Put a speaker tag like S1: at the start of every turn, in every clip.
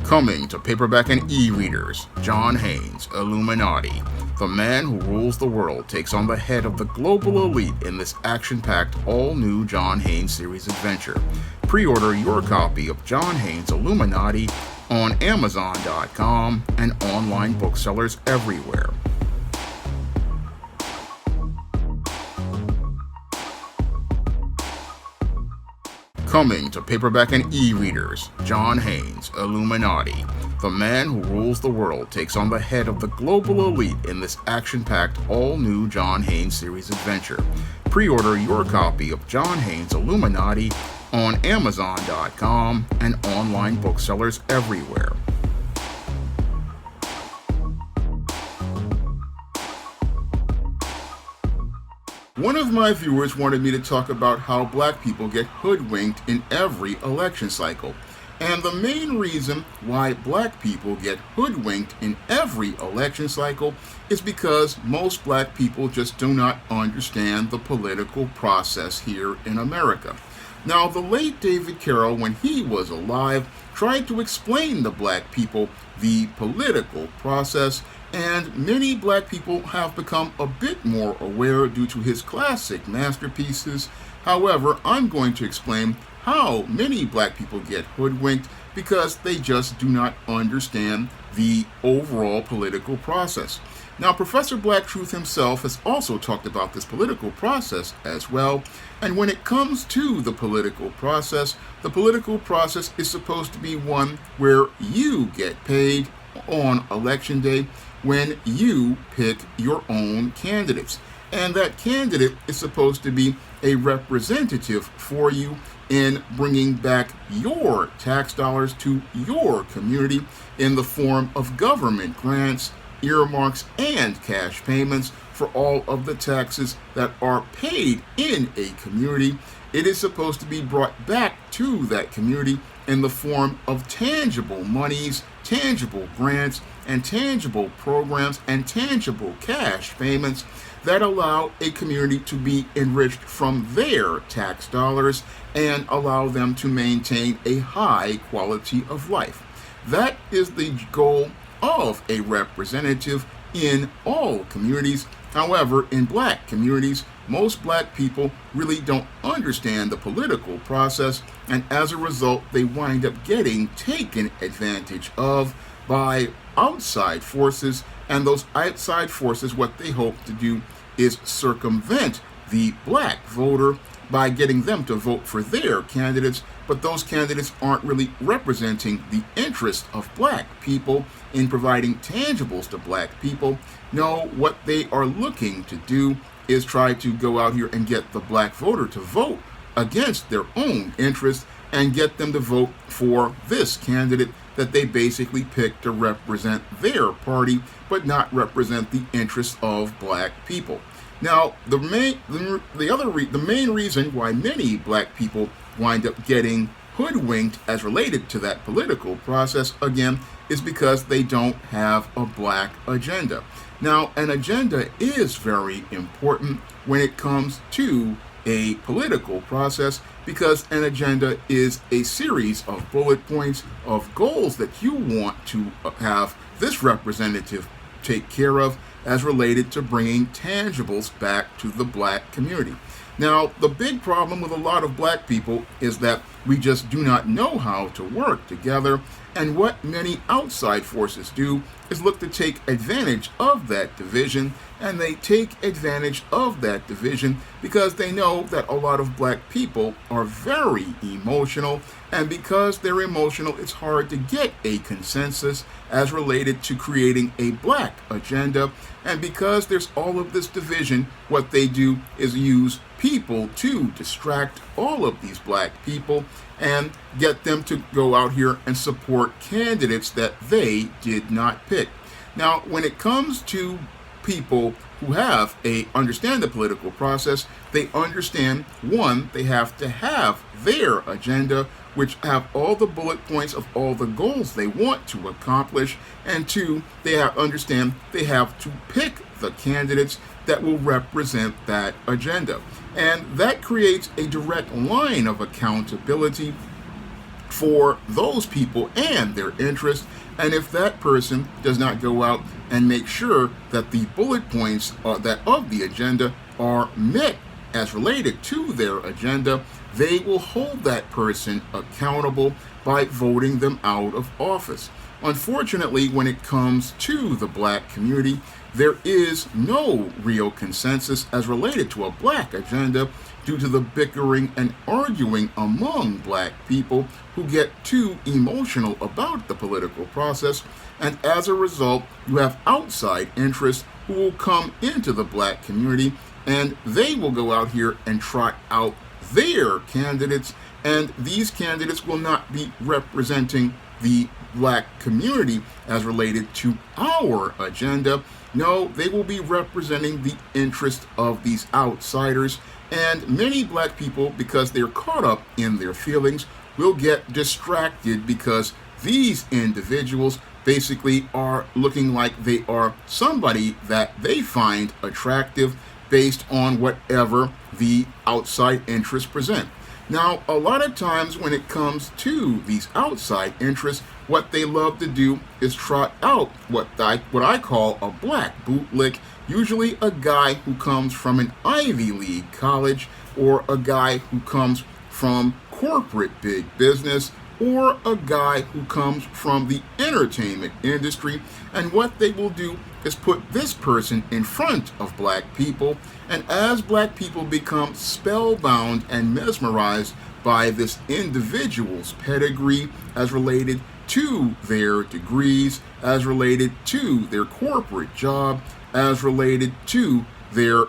S1: Coming to paperback and e-readers, John Haynes, Illuminati. The man who rules the world takes on the head of the global elite in this action-packed, all-new John Haynes series adventure. Pre-order your copy of John Haynes, Illuminati on Amazon.com and online booksellers everywhere. Coming to paperback and e-readers, John Haynes, Illuminati. The man who rules the world takes on the head of the global elite in this action-packed, all-new John Haynes series adventure. Pre-order your copy of John Haynes, Illuminati on Amazon.com and online booksellers everywhere. One of my viewers wanted me to talk about how black people get hoodwinked in every election cycle. And the main reason why black people get hoodwinked in every election cycle is because most black people just do not understand the political process here in America. Now, the late David Carroll, when he was alive, tried to explain to black people the political process, and many black people have become a bit more aware due to his classic masterpieces. However, I'm going to explain how many black people get hoodwinked because they just do not understand the overall political process. Now, Professor Black Truth himself has also talked about this political process as well. And when it comes to the political process is supposed to be one where you get paid on election day when you pick your own candidates. And that candidate is supposed to be a representative for you in bringing back your tax dollars to your community in the form of government grants, earmarks, and cash payments for all of the taxes that are paid in a community. It is supposed to be brought back to that community in the form of tangible monies, tangible grants, and tangible programs and tangible cash payments that allow a community to be enriched from their tax dollars and allow them to maintain a high quality of life. That is the goal of a representative in all communities. However, in black communities, most black people really don't understand the political process, and as a result, they wind up getting taken advantage of by outside forces, and those outside forces, what they hope to do is circumvent the black voter by getting them to vote for their candidates, but those candidates aren't really representing the interest of black people in providing tangibles to black people. No, what they are looking to do is try to go out here and get the black voter to vote against their own interests and get them to vote for this candidate that they basically pick to represent their party, but not represent the interests of black people. Now, the main reason why many black people wind up getting hoodwinked as related to that political process, again, is because they don't have a black agenda. Now, an agenda is very important when it comes to a political process, because an agenda is a series of bullet points of goals that you want to have this representative take care of as related to bringing tangibles back to the black community. Now, the big problem with a lot of black people is that we just do not know how to work together, and what many outside forces do is look to take advantage of that division, and they take advantage of that division because they know that a lot of black people are very emotional, and because they're emotional, it's hard to get a consensus as related to creating a black agenda. And because there's all of this division, what they do is use people to distract all of these black people and get them to go out here and support candidates that they did not pick. Now, when it comes to people who understand the political process, they understand, one, they have to have their agenda, which have all the bullet points of all the goals they want to accomplish, and two, they understand they have to pick the candidates that will represent that agenda. And that creates a direct line of accountability for those people and their interests. And if that person does not go out and make sure that the bullet points that of the agenda are met as related to their agenda, they will hold that person accountable by voting them out of office. Unfortunately, when it comes to the black community, there is no real consensus as related to a black agenda due to the bickering and arguing among black people who get too emotional about the political process. And as a result, you have outside interests who will come into the black community, and they will go out here and trot out their candidates, and these candidates will not be representing the black community as related to our agenda. No, they will be representing the interest of these outsiders. And many black people, because they're caught up in their feelings, will get distracted because these individuals basically are looking like they are somebody that they find attractive based on whatever the outside interests present. Now, a lot of times when it comes to these outside interests, what they love to do is trot out what I call a black bootlick, usually a guy who comes from an Ivy League college, or a guy who comes from corporate big business, or a guy who comes from the entertainment industry. And what they will do is put this person in front of black people, and as black people become spellbound and mesmerized by this individual's pedigree as related to their degrees, as related to their corporate job, as related to their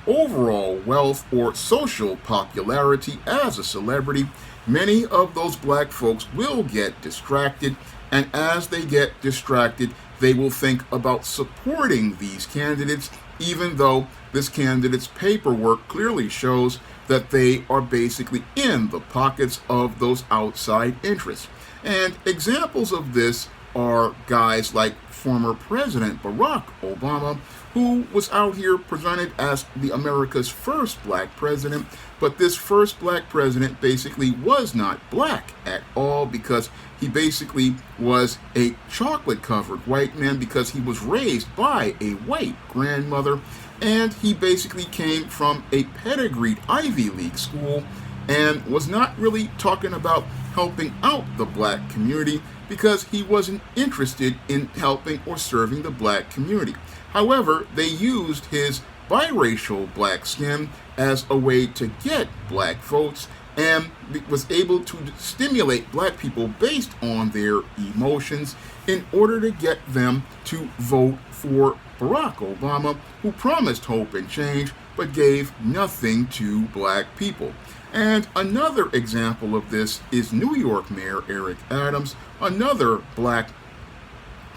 S1: overall wealth or social popularity as a celebrity, many of those black folks will get distracted, and as they get distracted, they will think about supporting these candidates, even though this candidate's paperwork clearly shows that they are basically in the pockets of those outside interests. And examples of this are guys like former President Barack Obama, who was out here presented as the America's first black president, but this first black president basically was not black at all, because he basically was a chocolate-covered white man because he was raised by a white grandmother, and he basically came from a pedigreed Ivy League school and was not really talking about helping out the black community because he wasn't interested in helping or serving the black community. However, they used his biracial black skin as a way to get black votes, and was able to stimulate black people based on their emotions in order to get them to vote for Barack Obama, who promised hope and change but gave nothing to black people. And another example of this is New York Mayor Eric Adams, another black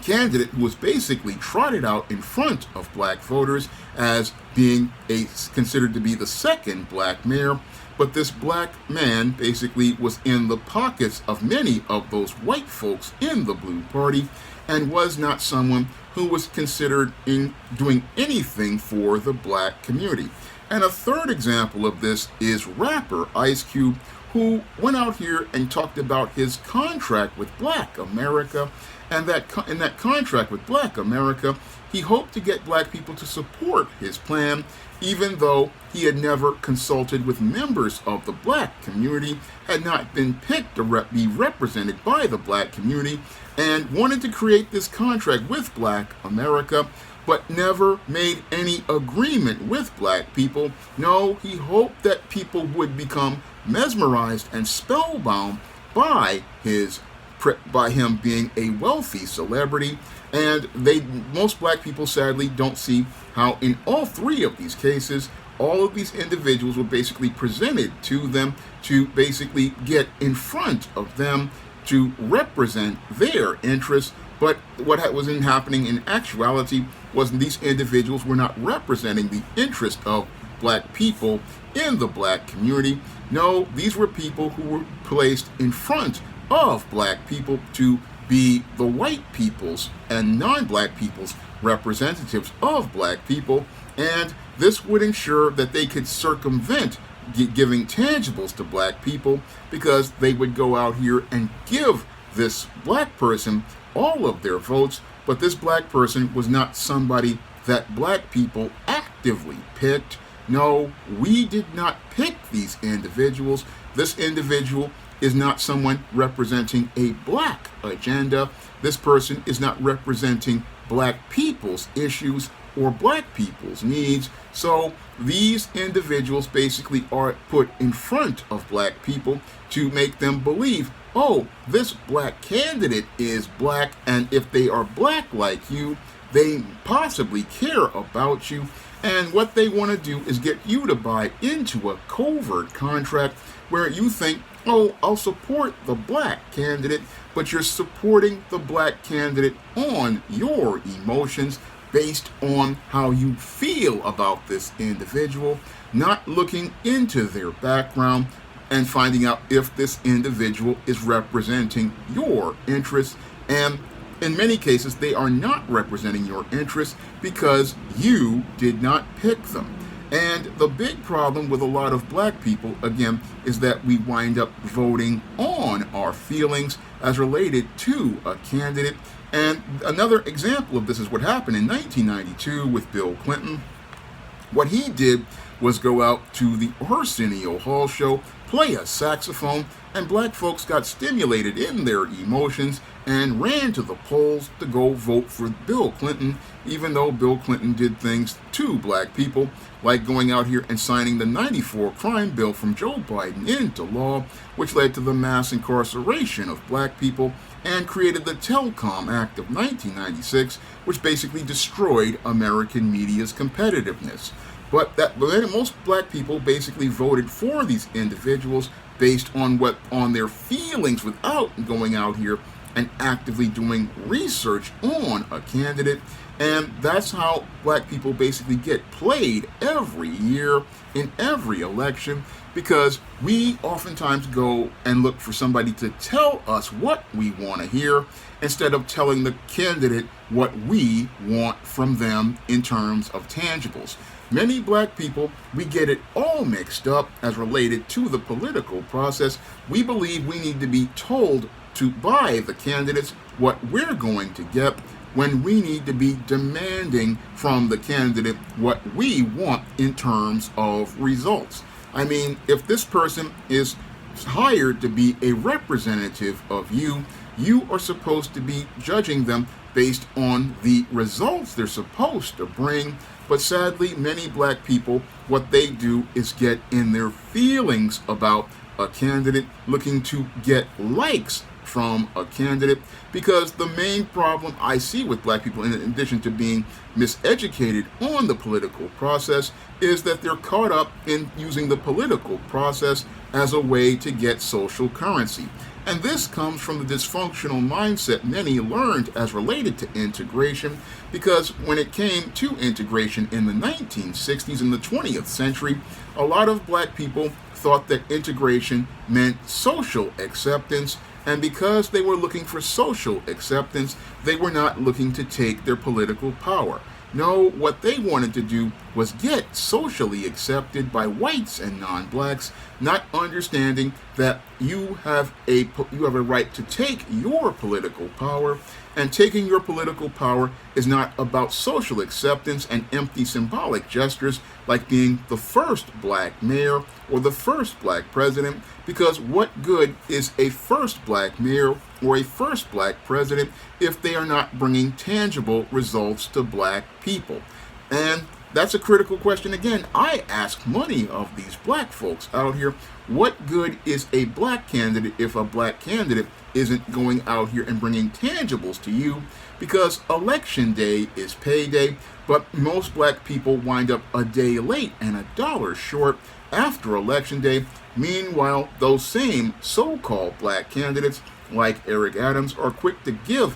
S1: candidate who was basically trotted out in front of black voters as being considered to be the second black mayor. But this black man basically was in the pockets of many of those white folks in the Blue Party, and was not someone who was considered in doing anything for the black community. And a third example of this is rapper Ice Cube, who went out here and talked about his contract with Black America, and that in that contract with Black America, he hoped to get black people to support his plan, even though he had never consulted with members of the black community, had not been picked to be represented by the black community, and wanted to create this contract with Black America, but never made any agreement with black people. No, he hoped that people would become mesmerized and spellbound by him being a wealthy celebrity. And most black people sadly don't see how in all three of these cases, all of these individuals were basically presented to them to basically get in front of them to represent their interests. But what was happening in actuality was these individuals were not representing the interest of black people in the black community. No, these were people who were placed in front of black people to be the white people's and non-black people's representatives of black people, and this would ensure that they could circumvent giving tangibles to black people, because they would go out here and give this black person all of their votes, but this black person was not somebody that black people actively picked. No, we did not pick these individuals. This individual is not someone representing a black agenda. This person is not representing black people's issues or black people's needs. So these individuals basically are put in front of black people to make them believe, oh, this black candidate is black, and if they are black like you, they possibly care about you. And what they want to do is get you to buy into a covert contract where you think, oh, I'll support the black candidate, but you're supporting the black candidate on your emotions, based on how you feel about this individual, not looking into their background and finding out if this individual is representing your interests. And in many cases, they are not representing your interests because you did not pick them. And the big problem with a lot of black people, again, is that we wind up voting on our feelings as related to a candidate. And another example of this is what happened in 1992 with Bill Clinton. What he did was go out to the Arsenio Hall show, play a saxophone, and black folks got stimulated in their emotions and ran to the polls to go vote for Bill Clinton, even though Bill Clinton did things to black people, like going out here and signing the '94 crime bill from Joe Biden into law, which led to the mass incarceration of black people and created the Telecom Act of 1996, which basically destroyed American media's competitiveness. But most black people basically voted for these individuals based on their feelings, without going out here and actively doing research on a candidate. And that's how black people basically get played every year in every election, because we oftentimes go and look for somebody to tell us what we want to hear instead of telling the candidate what we want from them in terms of tangibles. Many black people, we get it all mixed up as related to the political process. We believe we need to be told to buy the candidates what we're going to get, when we need to be demanding from the candidate what we want in terms of results. I mean, if this person is hired to be a representative of you, you are supposed to be judging them based on the results they're supposed to bring. But sadly, many black people, what they do is get in their feelings about a candidate, looking to get likes from a candidate, because the main problem I see with black people, in addition to being miseducated on the political process, is that they're caught up in using the political process as a way to get social currency. And this comes from the dysfunctional mindset many learned as related to integration, because when it came to integration in the 1960s and the 20th century, a lot of black people thought that integration meant social acceptance, and because they were looking for social acceptance, they were not looking to take their political power. No, what they wanted to do was get socially accepted by whites and non-blacks, not understanding that you have a right to take your political power, and taking your political power is not about social acceptance and empty symbolic gestures like being the first black mayor or the first black president, because what good is a first black mayor or a first black president if they are not bringing tangible results to black people? And that's a critical question. Again, I ask many of these black folks out here, what good is a black candidate if a black candidate isn't going out here and bringing tangibles to you? Because election day is payday, but most black people wind up a day late and $1 short after election day. Meanwhile, those same so-called black candidates, like Eric Adams, are quick to give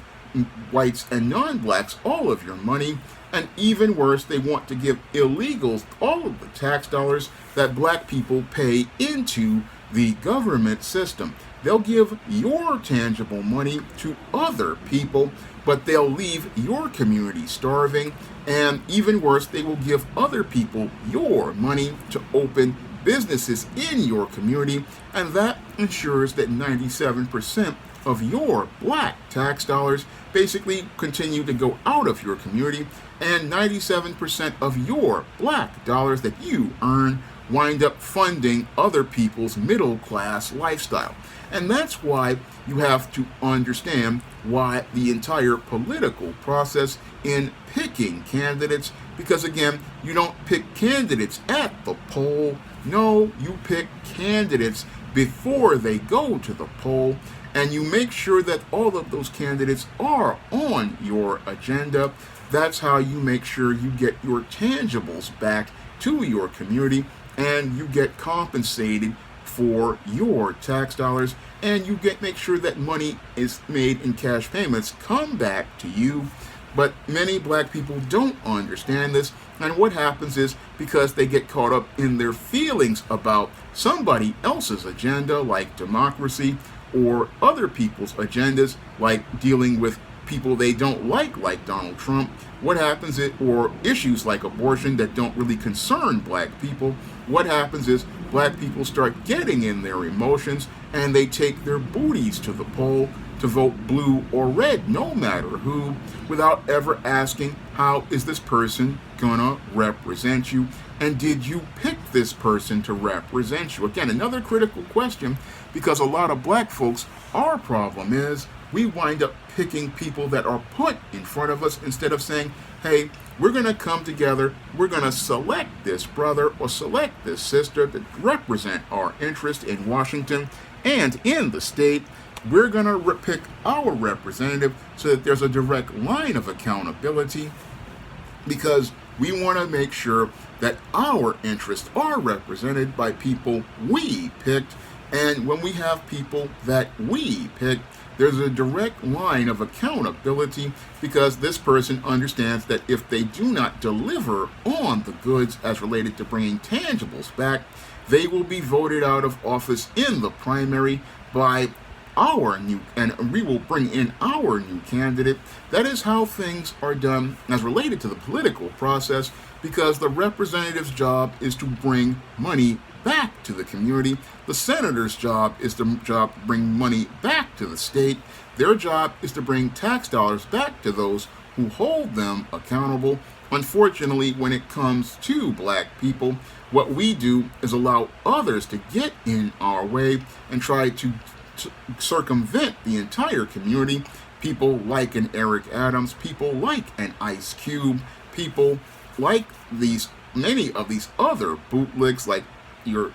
S1: whites and non-blacks all of your money. And even worse, they want to give illegals all of the tax dollars that black people pay into the government system. They'll give your tangible money to other people, but they'll leave your community starving. And even worse, they will give other people your money to open businesses in your community, and that ensures that 97% of your black tax dollars basically continue to go out of your community, and 97% of your black dollars that you earn wind up funding other people's middle class lifestyle. And that's why you have to understand why the entire political process in picking candidates, because again, you don't pick candidates at the poll. No, you pick candidates before they go to the poll, and you make sure that all of those candidates are on your agenda. That's how you make sure you get your tangibles back to your community, and you get compensated for your tax dollars, and you make sure that money is made in cash payments come back to you. But many black people don't understand this, and what happens is, because they get caught up in their feelings about somebody else's agenda like democracy, or other people's agendas like dealing with people they don't like Donald Trump, what happens is, or issues like abortion that don't really concern black people, what happens is black people start getting in their emotions, and they take their booties to the poll to vote blue or red, no matter who, without ever asking, how is this person gonna represent you? And did you pick this person to represent you? Again, another critical question, because a lot of black folks, our problem is we wind up picking people that are put in front of us instead of saying, hey, we're going to come together, we're going to select this brother or select this sister that represent our interest in Washington and in the state. We're going to pick our representative so that there's a direct line of accountability, because we want to make sure that our interests are represented by people we picked. And when we have people that we pick, there's a direct line of accountability, because this person understands that if they do not deliver on the goods as related to bringing tangibles back, they will be voted out of office in the primary by and we will bring in our new candidate. That is how things are done as related to the political process, because the representative's job is to bring money back to the community. The senator's job is to bring money back to the state. Their job is to bring tax dollars back to those who hold them accountable. Unfortunately, when it comes to black people, what we do is allow others to get in our way and try to circumvent the entire community. People like an Eric Adams, people like an Ice Cube, people like many of these other bootlegs, like your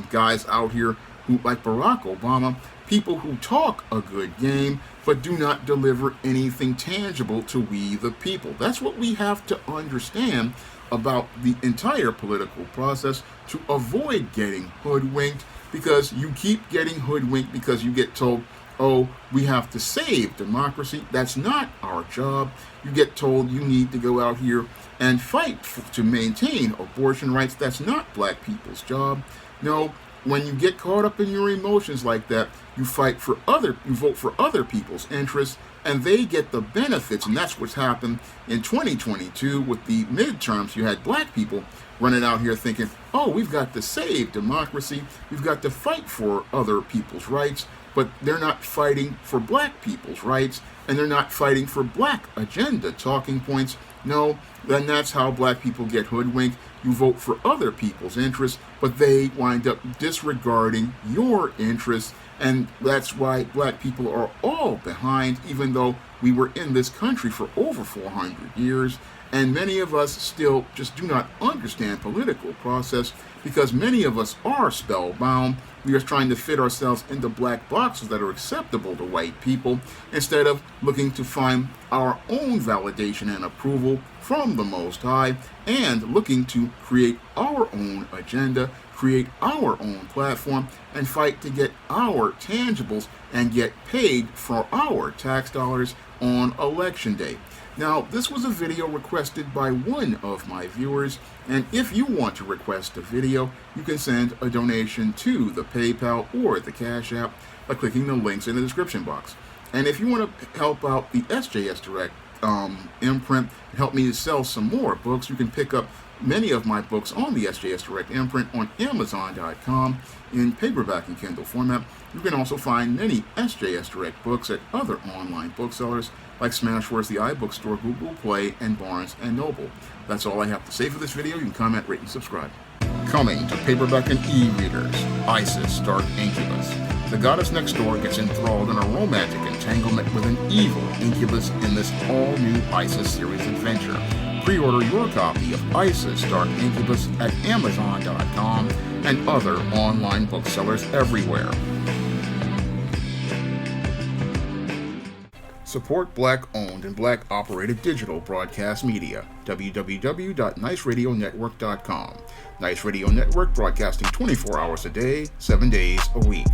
S1: guys out here who like Barack Obama, people who talk a good game but do not deliver anything tangible to we the people. That's what we have to understand about the entire political process to avoid getting hoodwinked, because you keep getting hoodwinked because you get told, oh, we have to save democracy. That's not our job. You get told you need to go out here and fight to maintain abortion rights. That's not black people's job. No, when you get caught up in your emotions like that, you vote for other people's interests, and they get the benefits. And that's what's happened in 2022 with the midterms. You had black people running out here thinking, oh, we've got to save democracy, we've got to fight for other people's rights, but they're not fighting for black people's rights, and they're not fighting for black agenda talking points. No, then that's how black people get hoodwinked. You vote for other people's interests, but they wind up disregarding your interests, and that's why black people are all behind, even though we were in this country for over 400 years. And many of us still just do not understand political process, because many of us are spellbound. We are trying to fit ourselves into black boxes that are acceptable to white people, instead of looking to find our own validation and approval from the Most High, and looking to create our own agenda, create our own platform, and fight to get our tangibles and get paid for our tax dollars on Election Day. Now, this was a video requested by one of my viewers, and if you want to request a video, you can send a donation to the PayPal or the Cash App by clicking the links in the description box. And if you want to help out the SJS Direct imprint and help me to sell some more books. You can pick up many of my books on the SJS Direct imprint on Amazon.com in paperback and Kindle format. You can also find many SJS Direct books at other online booksellers like Smashwords, the iBookstore, Google Play, and Barnes & Noble. That's all I have to say for this video. You can comment, rate, and subscribe. Coming to paperback and e-readers, Isis Dark Incubus. The goddess next door gets enthralled in a romantic entanglement with an evil incubus in this all-new Isis series adventure. Pre-order your copy of Isis Dark Incubus at Amazon.com and other online booksellers everywhere. Support Black-owned and Black-operated digital broadcast media. www.niceradionetwork.com. Nice Radio Network, broadcasting 24 hours a day, 7 days a week.